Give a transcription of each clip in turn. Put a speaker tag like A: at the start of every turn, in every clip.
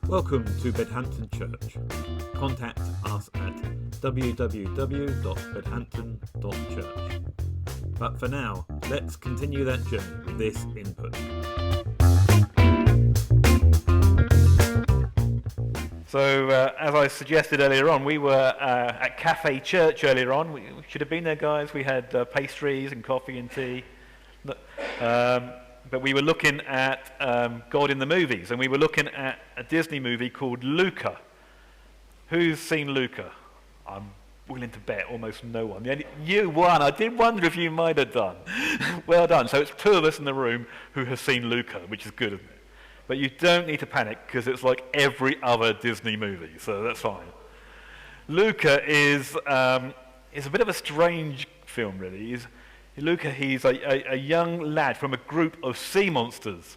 A: Welcome to Bedhampton Church. Contact us at www.bedhampton.church. But for now, let's continue that journey with this input.
B: So, as I suggested earlier on, we were at Cafe Church earlier on. We should have been there, guys. We had pastries and coffee and tea. But we were looking at God in the movies, and we were looking at a Disney movie called Luca. Who's seen Luca? I'm willing to bet almost no one. You won. I did wonder if you might have done. Well done. So it's two of us in the room who have seen Luca, which is good, isn't it? But you don't need to panic because it's like every other Disney movie, so that's fine. Luca is a bit of a strange film, really. He's a young lad from a group of sea monsters.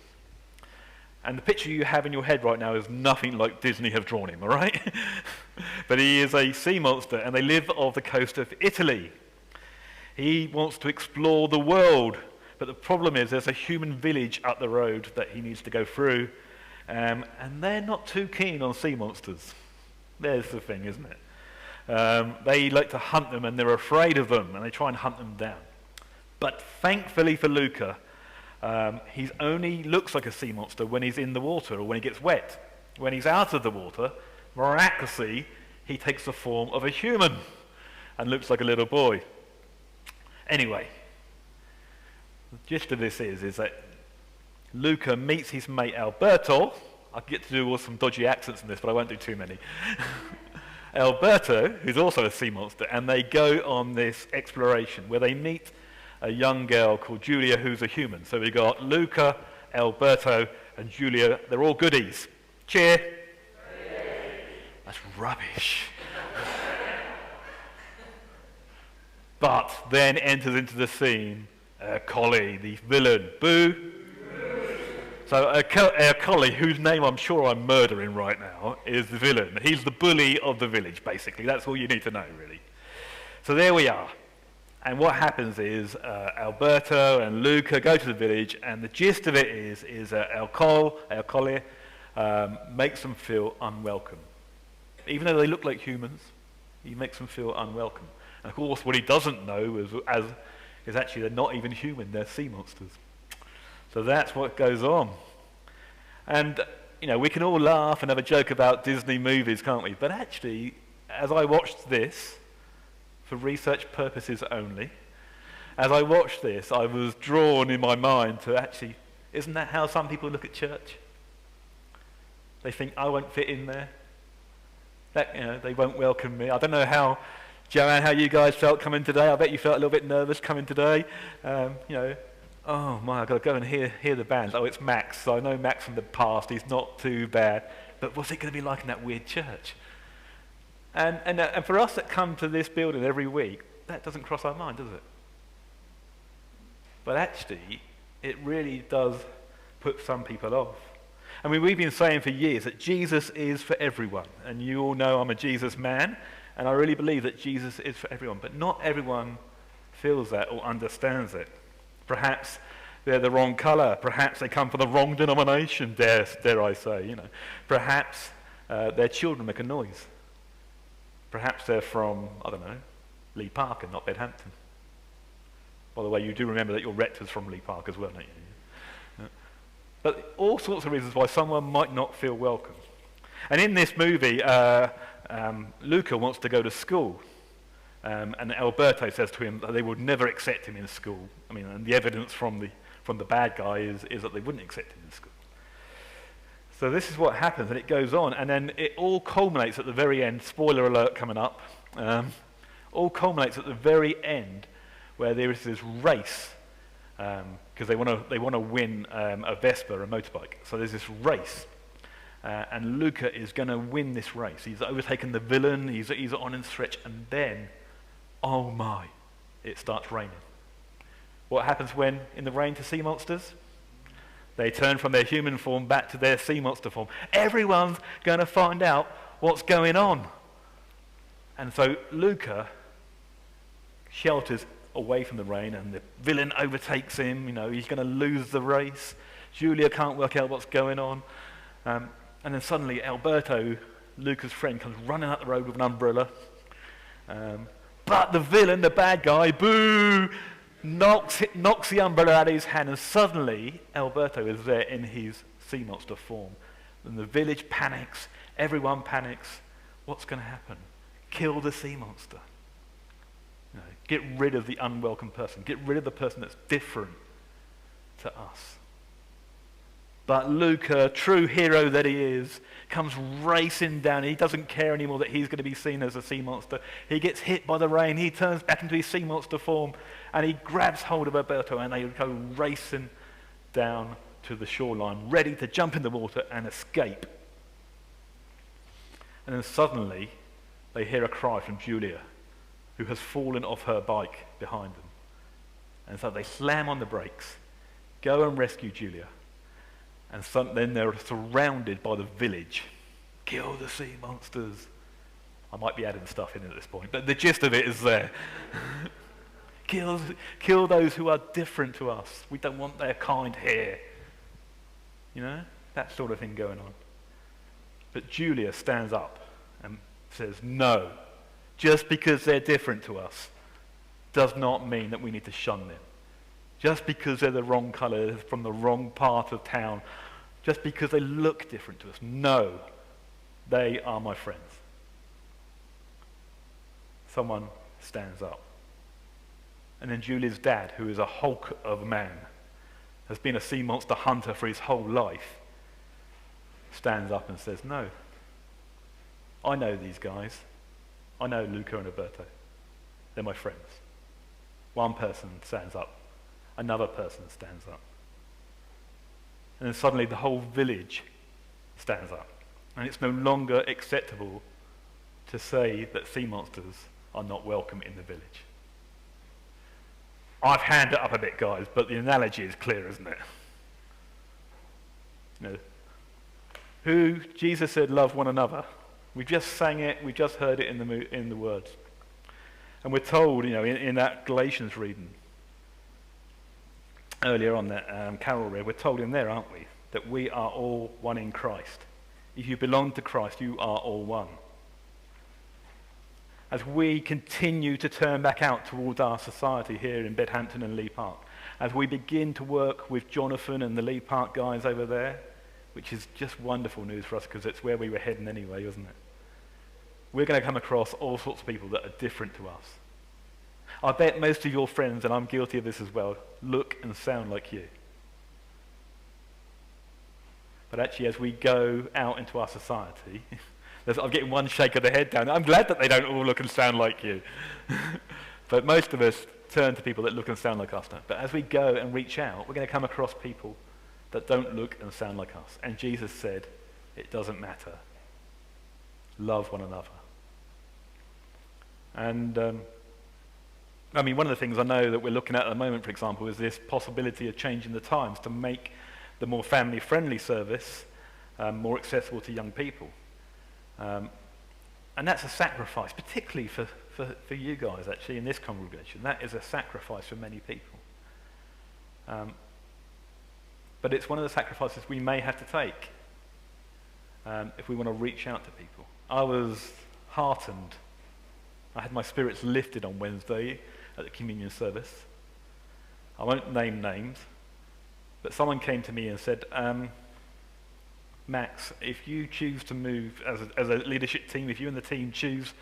B: And the picture you have in your head right now is nothing like Disney have drawn him, all right? But he is a sea monster, and they live off the coast of Italy. He wants to explore the world, but the problem is there's a human village up the road that he needs to go through, and they're not too keen on sea monsters. There's the thing, isn't it? They like to hunt them, and they're afraid of them, and they try and hunt them down. But thankfully for Luca, he only looks like a sea monster when he's in the water or when he gets wet. When he's out of the water, miraculously, he takes the form of a human and looks like a little boy. Anyway, the gist of this is that Luca meets his mate Alberto. I get to do all some dodgy accents in this, but I won't do too many. Alberto, who's also a sea monster, and they go on this exploration where they meet a young girl called Julia who's a human. So we got Luca, Alberto, and Julia. They're all goodies. Cheer. That's rubbish. But then enters into the scene Collie, the villain. Boo. So Collie, whose name I'm sure I'm murdering right now, is the villain. He's the bully of the village, basically. That's all you need to know, really. So there we are. And what happens is Alberto and Luca go to the village, and the gist of it is Collie makes them feel unwelcome. Even though they look like humans, he makes them feel unwelcome. And of course, what he doesn't know is actually they're not even human, they're sea monsters. So that's what goes on. And, we can all laugh and have a joke about Disney movies, can't we? But actually, as I watched this, for research purposes only, as I watched this, I was drawn in my mind to actually, isn't that how some people look at church? They think, I won't fit in there. They won't welcome me. I don't know how, Joanne, how you guys felt coming today. I bet you felt a little bit nervous coming today. Oh my, I've got to go and hear the band. Oh, it's Max. So I know Max from the past. He's not too bad. But what's it going to be like in that weird church? And for us that come to this building every week, that doesn't cross our mind, does it? But actually, it really does put some people off. I mean, we've been saying for years that Jesus is for everyone. And you all know I'm a Jesus man, and I really believe that Jesus is for everyone. But not everyone feels that or understands it. Perhaps they're the wrong colour. Perhaps they come from the wrong denomination, dare I say. Perhaps their children make a noise. Perhaps they're from, I don't know, Lee Park and not Bedhampton. By the way, you do remember that your rector's from Lee Park as well, don't you? But all sorts of reasons why someone might not feel welcome. And in this movie, Luca wants to go to school. And Alberto says to him that they would never accept him in school. I mean, and the evidence from the bad guy is that they wouldn't accept him in school. So this is what happens, and it goes on, and then it all culminates at the very end. Spoiler alert coming up. All culminates at the very end, where there is this race, because they want to win a Vespa, a motorbike. So there's this race, and Luca is going to win this race. He's overtaken the villain. He's on in stretch, and then, oh my, it starts raining. What happens when in the rain to sea monsters? They turn from their human form back to their sea monster form. Everyone's going to find out what's going on. And so Luca shelters away from the rain, and the villain overtakes him. He's going to lose the race. Julia can't work out what's going on. And And then suddenly Alberto, Luca's friend, comes running up the road with an umbrella. But the villain, the bad guy, boo, knocks the umbrella out of his hand, and suddenly Alberto is there in his sea monster form. And the village panics, everyone panics. What's going to happen? Kill the sea monster. You know, get rid of the unwelcome person. Get rid of the person that's different to us. But Luca, true hero that he is, comes racing down. He doesn't care anymore that he's going to be seen as a sea monster. He gets hit by the rain. He turns back into his sea monster form, and he grabs hold of Alberto, and they go racing down to the shoreline, ready to jump in the water and escape. And then suddenly, they hear a cry from Julia, who has fallen off her bike behind them. And so they slam on the brakes, go and rescue Julia. And then they're surrounded by the village. Kill the sea monsters. I might be adding stuff in at this point, but the gist of it is there. Kill those who are different to us. We don't want their kind here. You know, that sort of thing going on. But Julia stands up and says, no, just because they're different to us does not mean that we need to shun them. Just because they're the wrong colour, from the wrong part of town, just because they look different to us. No, they are my friends. Someone stands up. And then Julia's dad, who is a hulk of a man, has been a sea monster hunter for his whole life, stands up and says, no, I know these guys. I know Luca and Alberto. They're my friends. One person stands up. Another person stands up. And then suddenly the whole village stands up. And it's no longer acceptable to say that sea monsters are not welcome in the village. I've handed it up a bit, guys, but the analogy is clear, isn't it? You know, who Jesus said love one another. We just sang it, we just heard it in the words. And we're told, you know, in that Galatians reading, earlier on that carol read, we're told in there, aren't we, that we are all one in Christ. If you belong to Christ, you are all one. As we continue to turn back out towards our society here in Bedhampton and Lee Park, as we begin to work with Jonathan and the Lee Park guys over there, which is just wonderful news for us because it's where we were heading anyway, wasn't it? We're going to come across all sorts of people that are different to us. I bet most of your friends, and I'm guilty of this as well, look and sound like you. But actually, as we go out into our society, I'm getting one shake of the head down. I'm glad that they don't all look and sound like you. But most of us turn to people that look and sound like us. But as we go and reach out, we're going to come across people that don't look and sound like us. And Jesus said, it doesn't matter. Love one another. And I mean, one of the things I know that we're looking at the moment, for example, is this possibility of changing the times to make the more family-friendly service more accessible to young people. And that's a sacrifice, particularly for you guys, actually, in this congregation. That is a sacrifice for many people. But it's one of the sacrifices we may have to take if we want to reach out to people. I was heartened. I had my spirits lifted on Wednesday at the communion service. I won't name names, but someone came to me and said, Max, if you choose to move, as a leadership team, if you and the team choose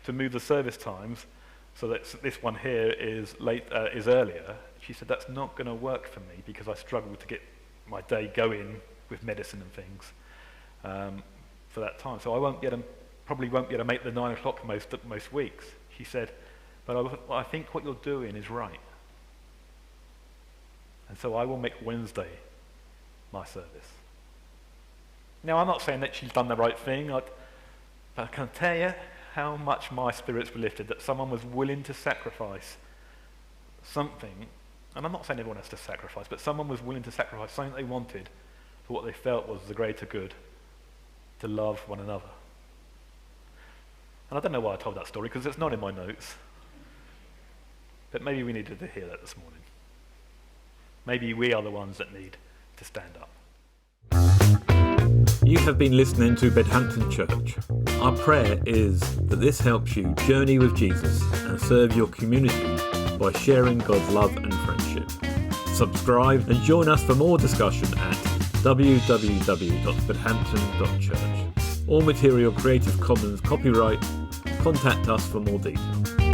B: to move the service times so that this one here is earlier, she said, that's not going to work for me because I struggle to get my day going with medicine and things for that time. So I probably won't be able to make the 9 o'clock most weeks. She said, but I think what you're doing is right. And so I will make Wednesday my service. Now, I'm not saying that she's done the right thing, but I can tell you how much my spirits were lifted, that someone was willing to sacrifice something, and I'm not saying everyone has to sacrifice, but someone was willing to sacrifice something they wanted for what they felt was the greater good, to love one another. And I don't know why I told that story, because it's not in my notes. But maybe we needed to hear that this morning. Maybe we are the ones that need to stand up.
A: You have been listening to Bedhampton Church. Our prayer is that this helps you journey with Jesus and serve your community by sharing God's love and friendship. Subscribe and join us for more discussion at www.bedhampton.church. All material Creative Commons copyright. Contact us for more details.